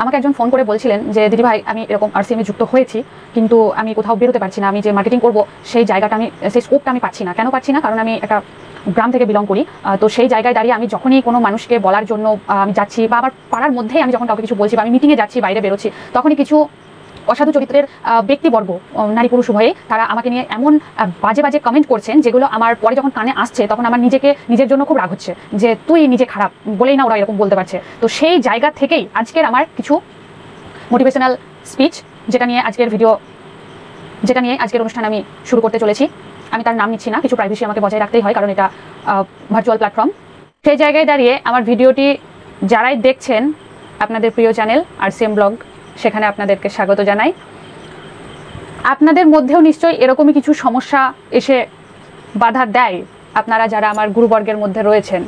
আমাকে একজন ফোন করে বলছিলেন যে দিদি ভাই আমি এরকম আরসিএমে যুক্ত হয়েছি, কিন্তু আমি কোথাও বেরোতে পারছি না, আমি যে মার্কেটিং করব সেই জায়গাটা সেই স্কোপটা আমি পাচ্ছি না। কেন পাচ্ছি না? কারণ আমি একটা গ্রাম থেকে বিলং করি। তো সেই জায়গায় দাঁড়িয়ে আমি যখনই কোনো মানুষকে বলার জন্য আমি যাচ্ছি, বা আমার পাড়ার মধ্যেই আমি যখন কাউকে কিছু বলছি বা আমি মিটিংয়ে যাচ্ছি, বাইরে বেরোচ্ছি, তখনই কিছু অসাধু চরিত্রের ব্যক্তিবর্গ, নারী পুরুষ উভয়ে, তারা আমাকে নিয়ে এমন বাজে বাজে কমেন্ট করছেন যেগুলো আমার পরে যখন কানে আসছে তখন আমার নিজের জন্য খুব রাগ হচ্ছে যে তুই নিজে খারাপ বলেই না ওরা এরকম বলতে পারছে। তো সেই জায়গা থেকেই আজকের আমার কিছু মোটিভেশনাল স্পিচ, যেটা নিয়ে আজকের অনুষ্ঠান আমি শুরু করতে চলেছি। আমি তার নাম নিচ্ছি না, কিছু প্রাইভেসি আমাকে বজায় রাখতেই হয়, কারণ এটা ভার্চুয়াল প্ল্যাটফর্ম। সেই জায়গায় দাঁড়িয়ে আমার ভিডিওটি যারাই দেখছেন, আপনাদের প্রিয় চ্যানেল আরসিএম ব্লগ, সেখানে আপনাদেরকে স্বাগত জানাই। আপনাদের মধ্যেও নিশ্চয়ই এরকমই কিছু সমস্যা এসে বাধা দেয়, আপনারা যারা আমার গুরুবর্গের মধ্যে রয়েছেন।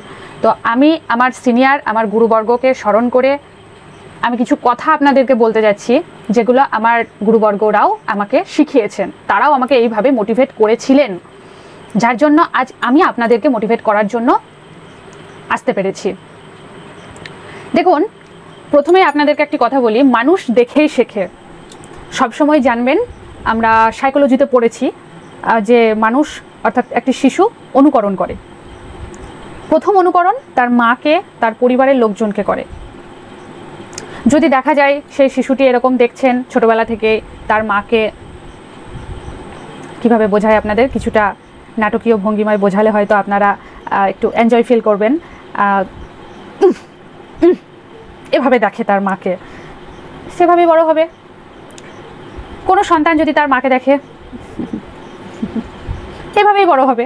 তো আমি আমার সিনিয়র, আমার গুরুবর্গকে স্মরণ করে আমি কিছু কথা আপনাদেরকে বলতে যাচ্ছি, যেগুলো আমার গুরুবর্গরাও আমাকে শিখিয়েছেন, তারাও আমাকে এইভাবে মোটিভেট করেছিলেন, যার জন্য আজ আমি আপনাদেরকে মোটিভেট করার জন্য আসতে পেরেছি। দেখুন, প্রথমে আপনাদেরকে একটি কথা বলি, মানুষ দেখেই শেখে। সবসময় জানবেন, আমরা সাইকোলজিতে পড়েছি যে মানুষ অর্থাৎ একটি শিশু অনুকরণ করে। প্রথম অনুকরণ তার মাকে, তার পরিবারের লোকজনকে করে। যদি দেখা যায় সেই শিশুটি এরকম দেখছেন ছোটবেলা থেকে, তার মাকে কিভাবে বোঝায় আপনাদের, কিছুটা নাটকীয় ভঙ্গিমায় বোঝালে হয়তো আপনারা একটু এনজয় ফিল করবেন। এভাবে দেখে তার মাকে, সেভাবেই বড় হবে। কোনো সন্তান যদি তার মাকে দেখে, এভাবেই বড় হবে।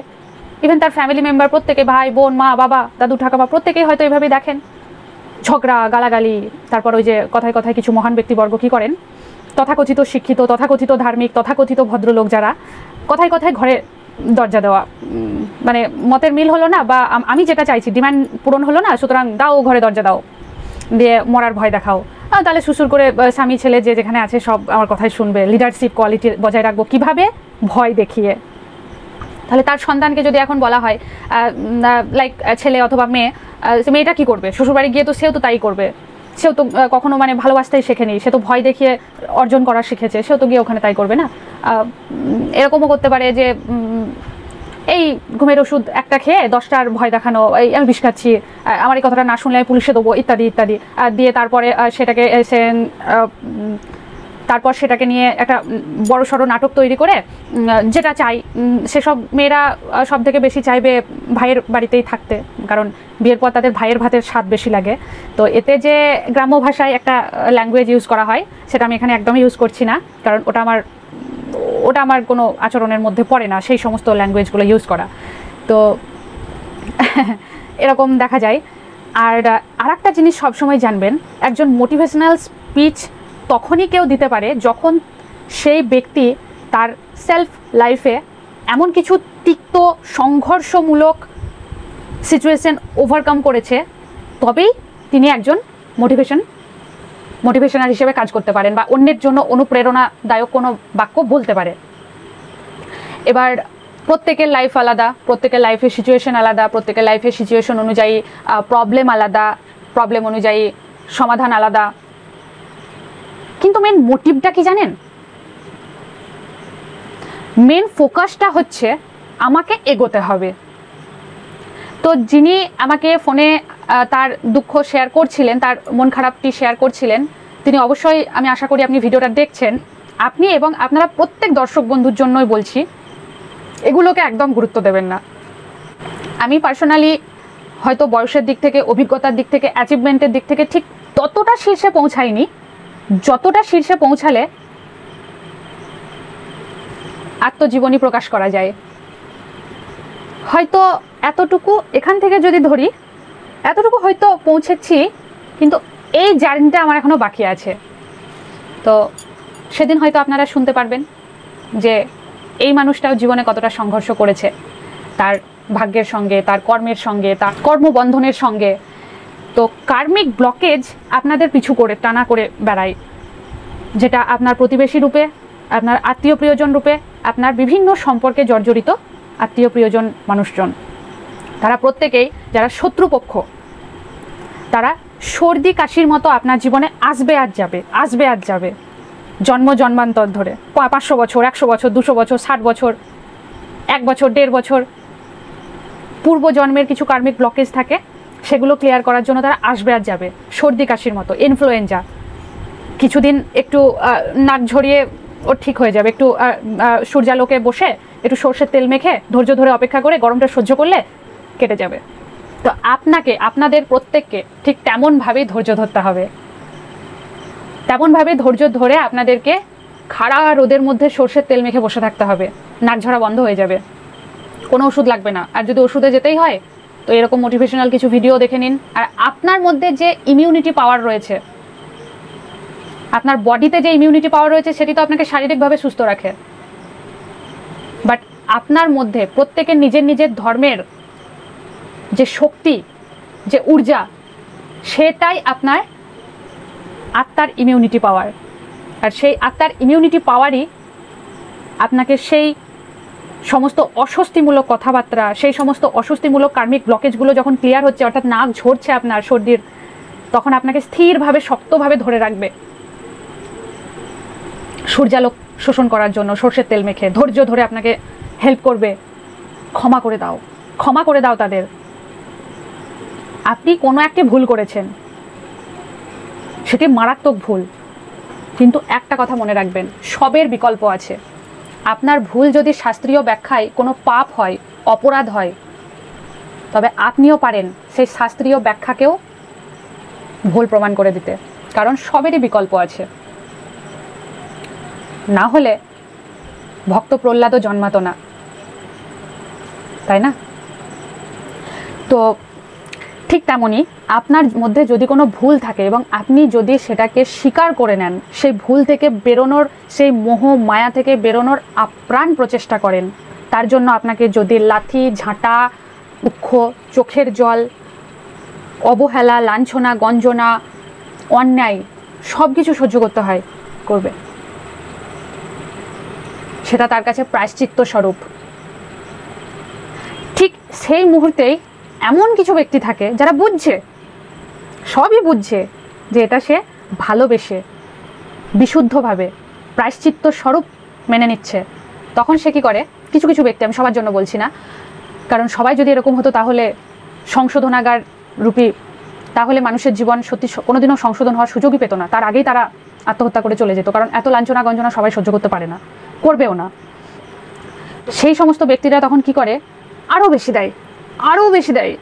ইভেন তার ফ্যামিলি মেম্বার প্রত্যেকে, ভাই বোন, মা বাবা, দাদু ঠাকুমা, প্রত্যেকেই হয়তো এভাবেই দেখেন। ঝগড়া, গালাগালি, তারপর ওই যে কথায় কথায় কিছু মহান ব্যক্তিবর্গ কী করেন, তথাকথিত শিক্ষিত, তথাকথিত ধার্মিক, তথাকথিত ভদ্রলোক যারা, কথায় কথায় ঘরে দরজা দেওয়া, মানে মতের মিল হলো না, বা আমি যেটা চাইছি ডিমান্ড পূরণ হলো না, সুতরাং দাও ঘরে দরজা দাও, দিয়ে মরার ভয় দেখাও, তাহলে শ্বশুর করে স্বামী ছেলে যে যেখানে আছে সব আমার কথাই শুনবে। লিডারশিপ কোয়ালিটি বজায় রাখবো কিভাবে? ভয় দেখিয়ে। তাহলে তার সন্তানকে যদি এখন বলা হয়, লাইক ছেলে অথবা মেয়েটা কি করবে? শ্বশুরবাড়ি গিয়ে তো সেও তো তাই করবে, সেও তো কখনো মানে ভালোবাসতেই শেখেনি, সে তো ভয় দেখিয়ে অর্জন করা শিখেছে, সেও তো গিয়ে ওখানে তাই করবে না। এরকমও করতে পারে যে এই ঘুমের ওষুধ একটা খেয়ে 10টার ভয় দেখানো, এই আমি বিষ খাচ্ছি, আমার এই কথাটা না শুনলে আমি পুলিশে দেবো, ইত্যাদি ইত্যাদি দিয়ে তারপর সেটাকে নিয়ে একটা বড়সড় নাটক তৈরি করে যেটা চাই, সেসব মেয়েরা সব থেকে বেশি চাইবে ভাইয়ের বাড়িতেই থাকতে, কারণ বিয়ের পর তাদের ভাইয়ের ভাতের স্বাদ বেশি লাগে। তো এতে যে গ্রাম্য ভাষায় একটা ল্যাঙ্গুয়েজ ইউজ করা হয়, সেটা আমি এখানে একদমই ইউজ করছি না, কারণ ওটা আমার কোনো আচরণের মধ্যে পড়ে না সেই সমস্ত ল্যাঙ্গুয়েজগুলো ইউজ করা। তো এরকম দেখা যায়। আর একটা জিনিস সবসময় জানবেন, একজন মোটিভেশনাল স্পিচ তখনই কেউ দিতে পারে যখন সেই ব্যক্তি তার সেলফ লাইফে এমন কিছু তিক্ত সংঘর্ষমূলক সিচুয়েশন ওভারকাম করেছে, তবেই তিনি একজন মোটিভেশনাল হিসেবে কাজ করতে পারেন, বা অন্যের জন্য অনুপ্রেরণাদায়ক কোনো বাক্য বলতে পারে। এবার প্রত্যেকের লাইফ আলাদা, প্রত্যেকের লাইফের সিচুয়েশন আলাদা, প্রত্যেকের লাইফের সিচুয়েশন অনুযায়ী প্রবলেম আলাদা, প্রবলেম অনুযায়ী সমাধান আলাদা। কিন্তু মেন মোটিভটা কি জানেন? মেন ফোকাসটা হচ্ছে আমাকে এগোতে হবে। তো যিনি আমাকে ফোনে তার দুঃখ শেয়ার করছিলেন, তার মন খারাপটি শেয়ার করছিলেন, তিনি অবশ্যই, আমি আশা করি আপনি ভিডিওটা দেখছেন। আপনি এবং আপনারা প্রত্যেক দর্শক বন্ধুর জন্যই বলছি, এগুলোকে একদম গুরুত্ব দেবেন না। আমি পার্সোনালি হয়তো বয়সের দিক থেকে, অভিজ্ঞতার দিক থেকে, অ্যাচিভমেন্টের দিক থেকে ঠিক ততটা শীর্ষে পৌঁছাইনি, যতটা শীর্ষে পৌঁছালে আত্মজীবনী প্রকাশ করা যায়। হয়তো এতটুকু এখান থেকে যদি ধরি, এতটুকু হয়তো পৌঁছেছি, কিন্তু এই জার্নিটা আমার এখনো বাকি আছে। তো সেদিন হয়তো আপনারা শুনতে পারবেন যে এই মানুষটাও জীবনে কতটা সংঘর্ষ করেছে, তার ভাগ্যের সঙ্গে, তার কর্মের সঙ্গে, তার কর্মবন্ধনের সঙ্গে। তো কার্মিক ব্লকেজ আপনাদের পিছু করে টানা করে বেড়ায়, যেটা আপনার প্রতিবেশী রূপে, আপনার আত্মীয় প্রিয়জন রূপে, আপনার বিভিন্ন সম্পর্কে জর্জরিত আত্মীয় প্রিয়জন মানুষজন, তারা প্রত্যেকেই, যারা শত্রুপক্ষ, তারা সর্দি কাশির মতো আপনার জীবনে আসবে আর যাবে, আসবে আর যাবে, জন্ম জন্মান্তর ধরে 500 বছর, 100 বছর, 200 বছর, 60 বছর, 1 বছর, 1.5 বছর। পূর্ব জন্মের কিছু কার্মিক ব্লকেজ থাকে, সেগুলো ক্লিয়ার করার জন্য তারা আসবে আর যাবে। সর্দি কাশির মতো, ইনফ্লুয়েঞ্জা, কিছুদিন একটু নাক ঝরিয়ে ও ঠিক হয়ে যাবে, একটু সূর্যালোকে বসে একটু সর্ষের তেল মেখে ধৈর্য ধরে অপেক্ষা করে গরমটা সহ্য করলে কেটে যাবে। তো আপনাদের প্রত্যেককে ঠিক তেমনভাবেই ধৈর্য ধরতে হবে, তেমনভাবে ধৈর্য ধরে আপনাদেরকে খাড়া রোদের মধ্যে সর্ষের তেল মেখে বসে থাকতে হবে। নাক ঝরা বন্ধ হয়ে যাবে, কোনো ওষুধ লাগবে না। আর যদি ওষুধে যেতেই হয় তো এরকম মোটিভেশনাল কিছু ভিডিও দেখে নিন। আর আপনার মধ্যে যে ইমিউনিটি পাওয়ার রয়েছে, আপনার বডিতে যে ইমিউনিটি পাওয়ার রয়েছে, সেটি তো আপনাকে শারীরিকভাবে সুস্থ রাখে, বাট আপনার মধ্যে প্রত্যেকের নিজের নিজের ধর্মের যে শক্তি, যে ঊর্জা, সেটাই আপনার আত্মার ইমিউনিটি পাওয়ার। আর সেই আত্মার ইমিউনিটি পাওয়ারই আপনাকে সেই সমস্ত অস্বস্তিমূলক কথাবার্তা, সেই সমস্ত অস্বস্তিমূলক কার্মিক ব্লকেজগুলো যখন ক্লিয়ার হচ্ছে, অর্থাৎ নাক ঝরছে আপনার সর্দির, তখন আপনাকে স্থিরভাবে শক্তভাবে ধরে রাখবে। সূর্যালোক শোষণ করার জন্য সর্ষের তেল মেখে ধৈর্য ধরে আপনাকে হেল্প করবে। ক্ষমা করে দাও, ক্ষমা করে দাও তাদের। আপনি কোনো একটি ভুল করেছেন, সেটি মারাত্মক ভুল, কিন্তু একটা কথা মনে রাখবেন, সবের বিকল্প আছে। আপনার ভুল যদি শাস্ত্রীয় ব্যাখ্যায় কোনো পাপ হয়, অপরাধ হয়, তবে আপনিও পারেন সেই শাস্ত্রীয় ব্যাখ্যাকেও ভুল প্রমাণ করে দিতে, কারণ সবেরই বিকল্প আছে। না হলে ভক্ত প্রহ্লাদও জন্মাতো না, তাই না? তো ঠিক তেমনই আপনার মধ্যে যদি কোনো ভুল থাকে এবং আপনি যদি সেটাকে স্বীকার করে নেন, সেই ভুল থেকে বেরোনোর, সেই মোহ মায়া থেকে বেরোনোর আপ্রাণ প্রচেষ্টা করেন, তার জন্য আপনাকে যদি লাথি, ঝাঁটা, উক্ষ, চোখের জল, অবহেলা, লাঞ্ছনা, গঞ্জনা, অন্যায় সব কিছু সহ্য করতে হয়, করবে। সেটা তার কাছে প্রায়শ্চিত্ত স্বরূপ। ঠিক সেই মুহূর্তেই এমন কিছু ব্যক্তি থাকে যারা বুঝছে, সবই বুঝছে, যে এটা সে ভালোবেসে বিশুদ্ধভাবে প্রায়শ্চিত্ত স্বরূপ মেনে নিচ্ছে। তখন সে কি করে, কিছু কিছু ব্যক্তি, আমি সবার জন্য বলছি না, কারণ সবাই যদি এরকম হতো তাহলে সংশোধনাগার রূপী, তাহলে মানুষের জীবন সত্যি কোনোদিনও সংশোধন হওয়ার সুযোগই পেত না। তার আগেই তারা আত্মহত্যা করে চলে যেত, কারণ এত লাঞ্ছনা গঞ্জনা সবাই সহ্য করতে পারে না, করবেও না। সেই সমস্ত ব্যক্তিরা তখন কি করে, আরও বেশি দেয়, আরও বেশি দেয়,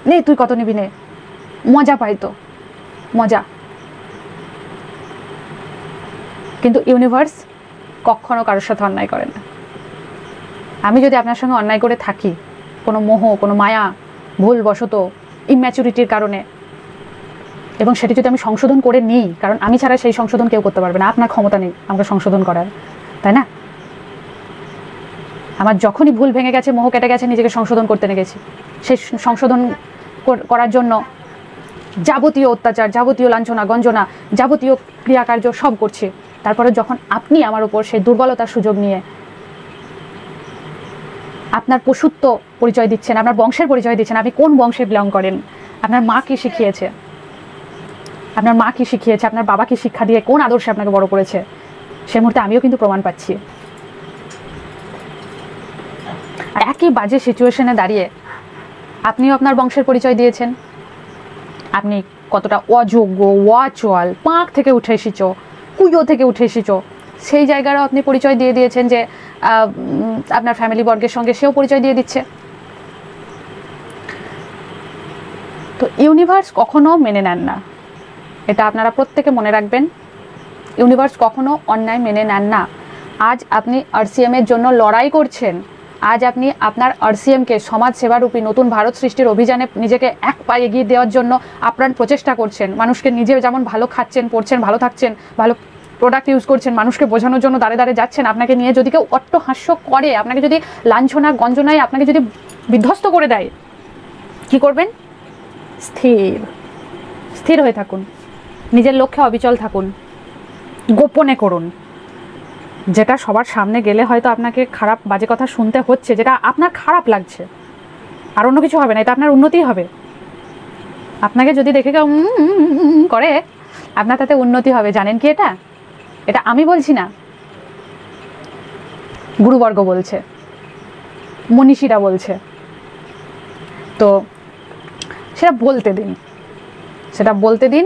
নে তুই কত নিবি নে, মজা পাই তো, মজা। কিন্তু ইউনিভার্স কখনো কারোর সাথে অন্যায় করে না। আমি যদি আপনার সঙ্গে অন্যায় করে থাকি, কোনো মোহ, কোনো মায়া, ভুলবশত, ইম্যাচুরিটির কারণে, এবং সেটি যদি আমি সংশোধন করে নিই, কারণ আমি ছাড়া সেই সংশোধন কেউ করতে পারবে না, আপনার ক্ষমতা নেই আমাকে সংশোধন করার, তাই না? আমার যখনই ভুল ভেঙে গেছে, মোহ কেটে গেছে, নিজেকে সংশোধন করতে গেছি। সেই সংশোধন করার জন্য যাবতীয় অত্যাচার, যাবতীয় লাঞ্ছনা গঞ্জনা, যাবতীয় ক্রিয়াকার্য সব করছি। তারপরে যখন আপনি আমার উপর সেই দুর্বলতার সুযোগ নিয়ে আপনার পশুত্ব পরিচয় দিচ্ছেন, আপনার বংশের পরিচয় দিচ্ছেন, আপনি কোন বংশে বিলং করেন, আপনার মা কি শিখিয়েছে, আপনার মা কি শিখিয়েছে, আপনার বাবা কি শিক্ষা দিয়ে কোন আদর্শে আপনাকে বড় করেছে, সে মুহূর্তে আমিও কিন্তু প্রমাণ পাচ্ছি। একই বাজে সিচুয়েশনে দাঁড়িয়ে আপনিও আপনার বংশের পরিচয় দিয়েছেন। আপনি কতটা অযোগ্য, অচল, পাঁক থেকে উঠে এসেছো, কুয়ো থেকে উঠে এসেছো, সেই জায়গারও আপনি পরিচয় দিয়ে দিয়েছেন, যে আপনার ফ্যামিলি বর্গের সঙ্গে সেও পরিচয় দিয়ে দিচ্ছে। তো ইউনিভার্স কখনো মেনে নেন না, এটা আপনারা প্রত্যেকে মনে রাখবেন। ইউনিভার্স কখনো অন্যায় মেনে নেন না। আজ আপনি আরসিএমের জন্য লড়াই করছেন, আজ আপনি আপনার আরসিএমকে সমাজ সেবারূপী নতুন ভারত সৃষ্টির অভিযানে নিজেকে এক পা এগিয়ে দেওয়ার জন্য আপ্রাণ প্রচেষ্টা করছেন। মানুষকে নিজে যেমন ভালো খাচ্ছেন, পড়ছেন, ভালো থাকছেন, ভালো প্রোডাক্ট ইউজ করছেন, মানুষকে বোঝানোর জন্য দাঁড়ে দাঁড়ে যাচ্ছেন। আপনাকে নিয়ে যদি কেউ অট্টহাস্য করে, আপনাকে যদি লাঞ্ছনা গঞ্জনায় আপনাকে যদি বিধ্বস্ত করে দেয়, কি করবেন? স্থির স্থির হয়ে থাকুন, নিজের লক্ষ্যে অবিচল থাকুন, গোপনে করুন। যেটা সবার সামনে গেলে হয়তো আপনাকে খারাপ বাজে কথা শুনতে হচ্ছে, যেটা আপনার খারাপ লাগছে, আর অন্য কিছু হবে না, এটা আপনার উন্নতিই হবে। আপনাকে যদি দেখে কেউ করে, আপনার তাতে উন্নতি হবে। জানেন কি এটা? এটা আমি বলছি না, গুরুবর্গ বলছে, মনীষীরা বলছে। তো সেটা বলতে দিন,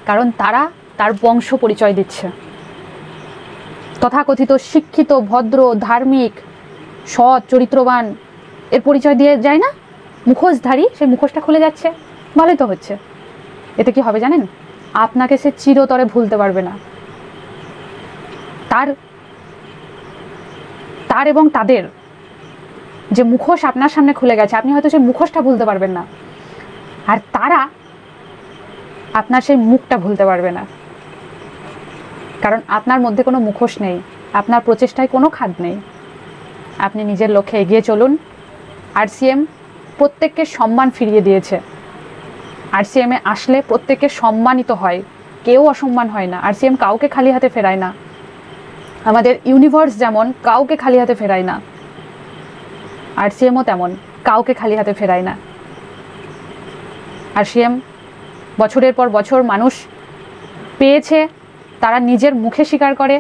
কারণ তারা তার বংশ পরিচয় দিচ্ছে। তথাকথিত শিক্ষিত, ভদ্র, ধার্মিক, সৎ, চরিত্রবান এর পরিচয় দিয়ে যায় না, মুখোশধারী, সেই মুখোশটা খুলে যাচ্ছে, ভালোই তো হচ্ছে। এতে কি হবে জানেন? আপনাকে সে চিরতরে ভুলতে পারবে না। তার এবং তাদের যে মুখোশ আপনার সামনে খুলে গেছে, আপনি হয়তো সেই মুখোশটা ভুলতে পারবেন না, আর তারা আপনার সেই মুখটা ভুলতে পারবে না। কারণ আপনার মধ্যে কোনো মুখোশ নেই, আপনার প্রচেষ্টায় কোনো খাদ নেই। আপনি নিজের লক্ষ্যে এগিয়ে চলুন। RCM প্রত্যেককে সম্মান ফিরিয়ে দিয়েছে। RCM-এ আসলে প্রত্যেকে সম্মানিত হয়, কেউ অসম্মান হয় না। RCM কাউকে খালি হাতে ফেরায় না। আমাদের ইউনিভার্স যেমন কাউকে খালি হাতে ফেরায় না, RCM-ও তেমন কাউকে খালি হাতে ফেরায় না। RCM বছরের পর বছর মানুষ পেয়েছে, তারা নিজের মুখে স্বীকার করে।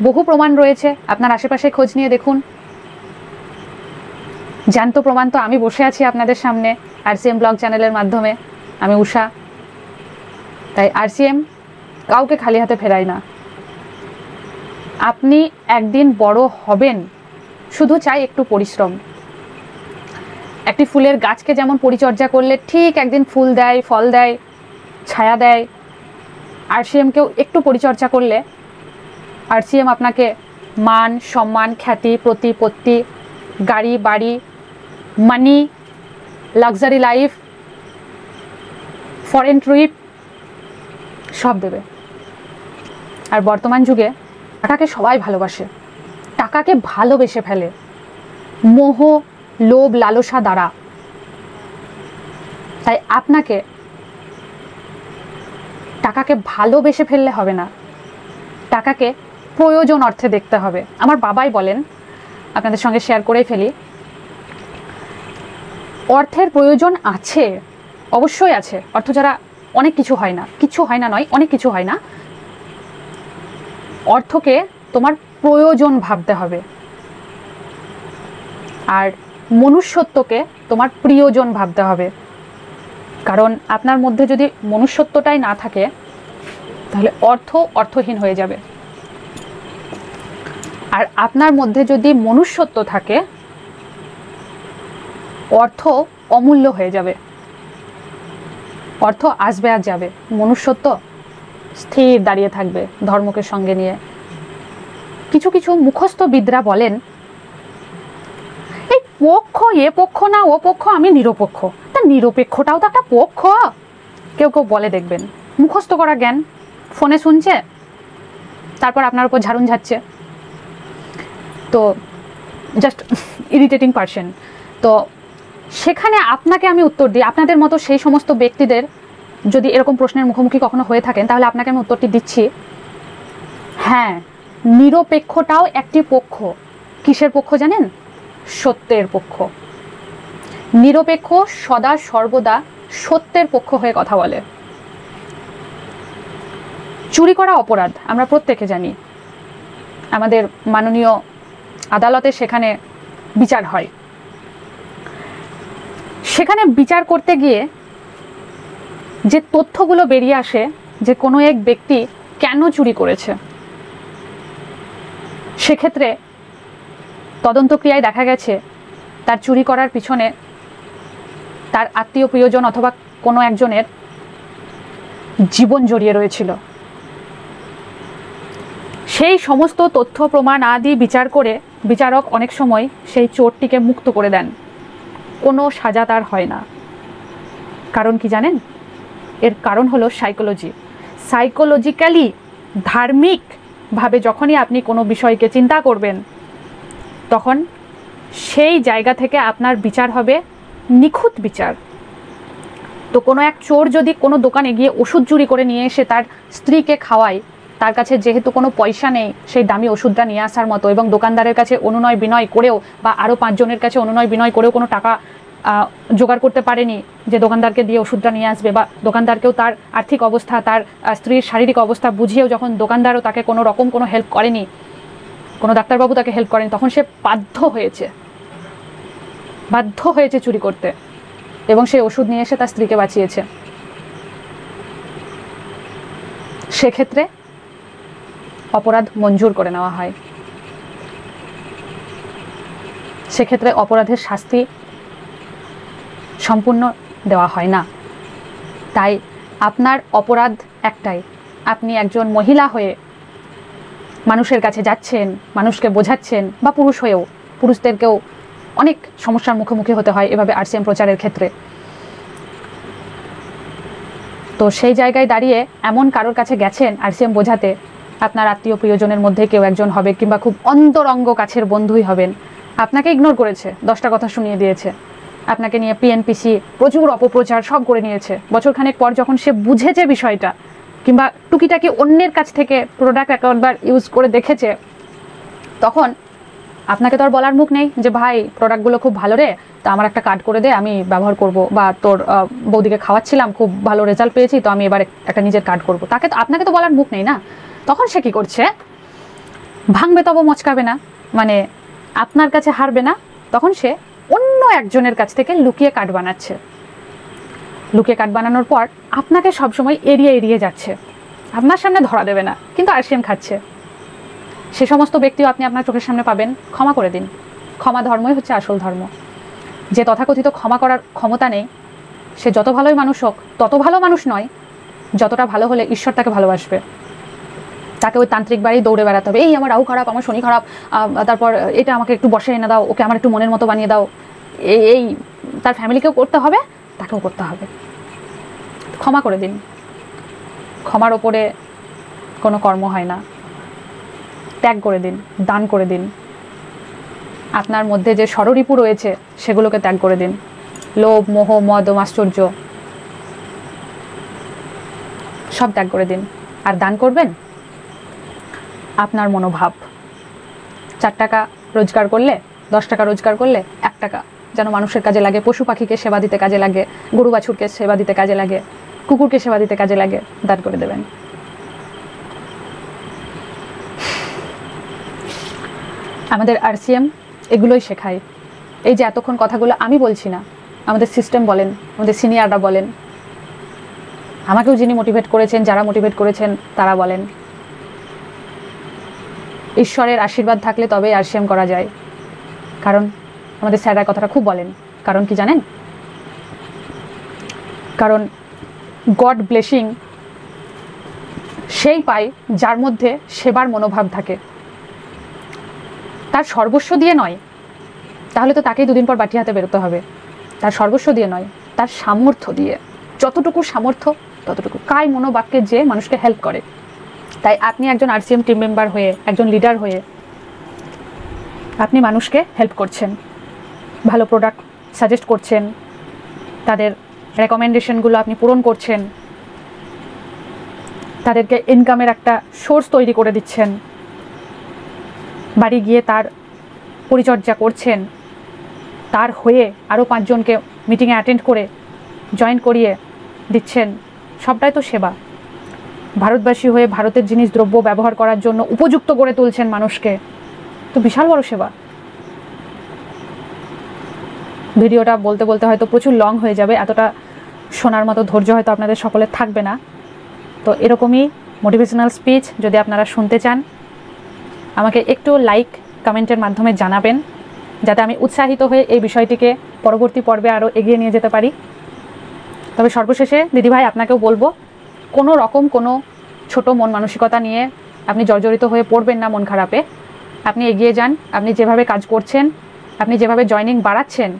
বহু প্রমাণ রয়েছে, আপনার আশেপাশে খোঁজ নিয়ে দেখুন। জ্যান্ত প্রমাণ তো আমি বসে আছি আপনাদের সামনে RCM ব্লগ চ্যানেলের মাধ্যমে। আমি উষা। তাই RCM কাউকে খালি হাতে ফেরায় না। আপনি একদিন বড় হবেন, শুধু চাই একটু পরিশ্রম। একটি ফুলের গাছকে যেমন পরিচর্যা করলে ঠিক একদিন ফুল দেয়, ফল দেয়, ছায়া দেয়, RCM-কেও একটু পরিচর্যা করলে RCM আপনাকে মান, সম্মান, খ্যাতি, প্রতিপত্তি, গাড়ি, বাড়ি, মানি, লাক্সারি লাইফ, ফরেন ট্রিপ সব দেবে। আর বর্তমান যুগে টাকাকে সবাই ভালোবাসে, টাকাকে ভালোবেসে ফেলে মোহ, লোভ, লালসা দ্বারা। তাই আপনাকে টাকাকে ভালোবেসে ফেললে হবে না, টাকাকে প্রয়োজন অর্থে দেখতে হবে। আমার বাবাই বলেন, আপনাদের সঙ্গে শেয়ার করেই ফেলি, অর্থের প্রয়োজন আছে, অবশ্যই আছে। অর্থ ছাড়া অনেক কিছু হয় না, কিছু হয় না নয়, অনেক কিছু হয় না। অর্থকে তোমার প্রয়োজন ভাবতে হবে, আর মনুষ্যত্বকে তোমার প্রিয়জন ভাবতে হবে। কারণ আপনার মধ্যে যদি মনুষ্যত্বটাই না থাকে, তাহলে অর্থ অর্থহীন হয়ে যাবে। আর আপনার মধ্যে যদি মনুষ্যত্ব থাকে, অর্থ অমূল্য হয়ে যাবে। অর্থ আসবে আর যাবে, মনুষ্যত্ব স্থির দাঁড়িয়ে থাকবে ধর্মকে সঙ্গে নিয়ে। কিছু কিছু মুখস্থ বিদরা বলেন, এই পক্ষ, এ পক্ষ না ও পক্ষ, আমি নিরপেক্ষ। তা নিরপেক্ষটাও তো একটা পক্ষ। কেউ কেউ বলে, দেখবেন মুখস্থ করা জ্ঞান ফোনে শুনছে, তারপর আপনার উপর ঝাড়ুন ঝাড়ছে। তো জাস্ট ইরিটেটিং পারসন। তো সেখানে আপনাকে আমি উত্তর দিই, আপনাদের মতো সেই সমস্ত ব্যক্তিদের যদি এরকম প্রশ্নের মুখোমুখি কখনো হয়ে থাকেন, তাহলে আপনাকে আমি উত্তরটি দিচ্ছি। হ্যাঁ, নিরপেক্ষটাও একটি পক্ষ। কিসের পক্ষ জানেন? সত্যের পক্ষ। নিরপেক্ষ সদা সর্বদা সত্যের পক্ষ হয়ে কথা বলে। চুরি করা অপরাধ, আমরা প্রত্যেকে জানি। আমাদের মাননীয় আদালতে সেখানে বিচার হয়। সেখানে বিচার করতে গিয়ে যে তথ্যগুলো বেরিয়ে আসে যে কোনো এক ব্যক্তি কেন চুরি করেছে, সেক্ষেত্রে তদন্তক্রিয়ায় দেখা গেছে তার চুরি করার পিছনে তার আত্মীয় প্রিয়জন অথবা কোনো একজনের জীবন জড়িয়ে রয়েছিল। সেই সমস্ত তথ্য প্রমাণ আদি বিচার করে বিচারক অনেক সময় সেই চোরটিকে মুক্ত করে দেন, কোনো সাজা তার হয় না। কারণ কি জানেন? এর কারণ হলো সাইকোলজি। সাইকোলজিক্যালি, ধার্মিকভাবে যখনই আপনি কোনো বিষয়কে চিন্তা করবেন, তখন সেই জায়গা থেকে আপনার বিচার হবে নিখুঁত বিচার। তো কোনো এক চোর যদি কোনো দোকানে গিয়ে ওষুধ চুরি করে নিয়ে এসে তার স্ত্রীকে খাওয়ায়, তার কাছে যেহেতু কোনো পয়সা নেই সেই দামি ওষুধটা নিয়ে আসার মতো, এবং দোকানদারের কাছে অনুনয় বিনয় করেও বা আরও 5 জনের কাছে অনুনয় বিনয় করেও কোনো টাকা জোগাড় করতে পারেনি যে দোকানদারকে দিয়ে ওষুধটা নিয়ে আসবে, বা দোকানদারকেও তার আর্থিক অবস্থা, তার স্ত্রীর শারীরিক অবস্থা বুঝিয়েও যখন দোকানদারও তাকে কোনো রকম কোনো হেল্প করেনি, কোনো ডাক্তারবাবু তাকে হেল্প করেনি, তখন সে বাধ্য হয়েছে চুরি করতে, এবং সে ওষুধ নিয়ে এসে তার স্ত্রীকে বাঁচিয়েছে। সেক্ষেত্রে অপরাধ মঞ্জুর করে নেওয়া হয়, সেক্ষেত্রে অপরাধের শাস্তি সম্পূর্ণ দেওয়া হয় না। তাই আপনার অপরাধ একটাই, আপনি একজন মহিলা হয়ে মানুষের কাছে যাচ্ছেন, মানুষকে বোঝাচ্ছেন, বা পুরুষ হয়েও, পুরুষদেরকেও অনেক সমস্যার মুখোমুখি হতে হয় এভাবে আরসিএম প্রচারের ক্ষেত্রে। তো সেই জায়গায় দাঁড়িয়ে এমন কারোর কাছে গেছেন আরসিএম বোঝাতে, আপনার আত্মীয় প্রিয়জনের মধ্যে কেউ একজন হবে, কিংবা খুব অন্তরঙ্গ কাছের বন্ধুই হবেন, আপনাকে ইগনোর করেছে, 10টা কথা শুনিয়ে দিয়েছে, আপনাকে নিয়ে পিএনপিসি প্রচুর অপপ্রচার সব করে নিয়েছে। বছরখানেক পর যখন সে বুঝেছে বিষয়টা, কিংবা টুকিটাকি অন্যের কাছ থেকে প্রোডাক্ট একবার ইউজ করে দেখেছে, তখন আপনাকে তো আর বলার মুখ নেই যে ভাই প্রোডাক্টগুলো খুব ভালো রে, তা আমার একটা কার্ড করে দে, আমি ব্যবহার করব, বা তোর বৌদিকে খাওয়াচ্ছিলাম, খুব ভালো রেজাল্ট পেয়েছি, তো আমি এবার একটা নিজের কার্ড করব। আপনাকে তো বলার মুখ নেই না। তখন সে কি করছে, ভাঙবে তবে মচকাবে না, মানে আপনার কাছে হারবে না। তখন সে অন্য একজনের কাছ থেকে লুকিয়ে কার্ড বানাচ্ছে, লুকিয়ে কার্ড বানানোর পর আপনাকে সবসময় এড়িয়ে যাচ্ছে, আপনার সামনে ধরা দেবে না, কিন্তু আরসিএম খাচ্ছে। সে সমস্ত ব্যক্তিও আপনি আপনার চোখের সামনে পাবেন। ক্ষমা করে দিন, ক্ষমা ধর্মই হচ্ছে আসল ধর্ম। যে তথাকথিত ক্ষমা করার ক্ষমতা নেই, সে যত ভালোই মানুষ হোক তত ভালো মানুষ নয় যতটা ভালো হলে ঈশ্বর তাকে ভালোবাসবে। তাকে ওই তান্ত্রিক বাড়ি দৌড়ে বেড়াতে হবে, এই আমার রাহু খারাপ, আমার শনি খারাপ, তারপর এটা আমাকে একটু বসে এনে দাও, ওকে আমার একটু মনের মতো বানিয়ে দাও, এই তার ফ্যামিলিকেও করতে হবে, তাকেও করতে হবে। ক্ষমা করে দিন, ক্ষমার ওপরে কোনো কর্ম হয় না। ত্যাগ করে দিন, দান করে দিন। আপনার মধ্যে যে ষড়রিপু রয়েছে সেগুলোকে ত্যাগ করে দিন। লোভ, মোহ, মদ, মাশ্চর্য সব ত্যাগ করে দিন। আর দান করবেন আপনার মনোভাব। 4 টাকা রোজগার করলে, 10 টাকা রোজগার করলে 1 টাকা যেন মানুষের কাজে লাগে, পশু পাখিকে সেবা দিতে কাজে লাগে, গরু বাছুরকে সেবা দিতে কাজে লাগে, কুকুরকে সেবা দিতে কাজে লাগে, দান করে দেবেন। আমাদের আরসিএম এগুলোই শেখায়। এই যে এতক্ষণ কথাগুলো আমি বলছি না, আমাদের সিস্টেম বলেন, আমাদের সিনিয়ররা বলেন, আমাকেও যিনি মোটিভেট করেছেন, যারা মোটিভেট করেছেন তারা বলেন, ঈশ্বরের আশীর্বাদ থাকলে তবে আরসিএম করা যায়। কারণ আমাদের স্যাররা কথাটা খুব বলেন, কারণ কি জানেন, কারণ গড ব্লেসিং সেই পায় যার মধ্যে সেবার মনোভাব থাকে। তার সর্বস্ব দিয়ে নয়, তাহলে তো তাকেই 2 দিন পর বাটি হাতে বেরোতে হবে। তার সর্বস্ব দিয়ে নয়, তার সামর্থ্য দিয়ে, যতটুকু সামর্থ্য ততটুকু কায় মনোবাক্যে যে মানুষকে হেল্প করে। তাই আপনি একজন আরসিএম টিম মেম্বার হয়ে, একজন লিডার হয়ে আপনি মানুষকে হেল্প করছেন, ভালো প্রোডাক্ট সাজেস্ট করছেন, তাদের রেকমেন্ডেশনগুলো আপনি পূরণ করছেন, তাদেরকে ইনকামের একটা সোর্স তৈরি করে দিচ্ছেন, বাড়ি গিয়ে তার পরিচর্যা করছেন, তার হয়ে আরও 5 জনকে মিটিংয়ে অ্যাটেন্ড করে জয়েন করিয়ে দিচ্ছেন। সবটাই তো সেবা। ভারতবাসী হয়ে ভারতের জিনিস দ্রব্য ব্যবহার করার জন্য উপযুক্ত করে তুলছেন মানুষকে, তো বিশাল বড় সেবা। ভিডিওটা বলতে বলতে হয়তো প্রচুর লং হয়ে যাবে, এতটা শোনার মতো ধৈর্য হয়তো আপনাদের সকলের থাকবে না। তো এরকমই মোটিভেশনাল স্পিচ যদি আপনারা শুনতে চান, আমাকে একটু লাইক কমেন্টের মাধ্যমে জানাবেন, যাতে আমি উৎসাহিত হয়ে এই বিষয়টিকে পরবর্তী পর্বে আরও এগিয়ে নিয়ে যেতে পারি। তবে সর্বশেষে দিদিভাই আপনাকেও বলবো, কোনো রকম কোনো ছোট মন মানসিকতা নিয়ে আপনি জর্জরিত হয়ে পড়বেন না মন খারাপে। আপনি এগিয়ে যান, আপনি যেভাবে কাজ করছেন, আপনি যেভাবে জয়েনিং বাড়াচ্ছেন,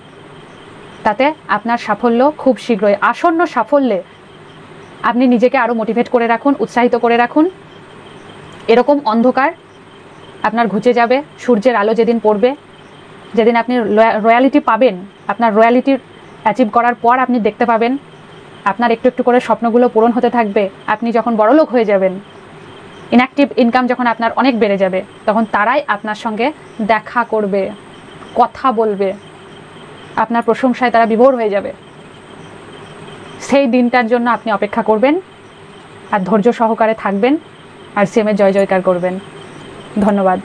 তাতে আপনার সাফল্য খুব শীঘ্রই, আসন্ন সাফল্যে আপনি নিজেকে আরও মোটিভেট করে রাখুন, উৎসাহিত করে রাখুন। এরকম অন্ধকার আপনার ঘুচে যাবে, সূর্যের আলো যেদিন পড়বে, যেদিন আপনি রয়্যালিটি পাবেন, আপনার রয়্যালিটি অ্যাচিভ করার পর আপনি দেখতে পাবেন আপনার একটু একটু করে স্বপ্নগুলো পূরণ হতে থাকবে। আপনি যখন বড়লোক হয়ে যাবেন, ইনঅ্যাক্টিভ ইনকাম যখন আপনার অনেক বেড়ে যাবে, তখন তারাই আপনার সঙ্গে দেখা করবে, কথা বলবে। আপনার প্রশংসায় তারা বিভোর হয়ে যাবে। সেই দিনটার জন্য আপনি অপেক্ষা করবেন আর ধৈর্য সহকারে থাকবেন আর সিএমের জয় জয়কার করবেন। ধন্যবাদ।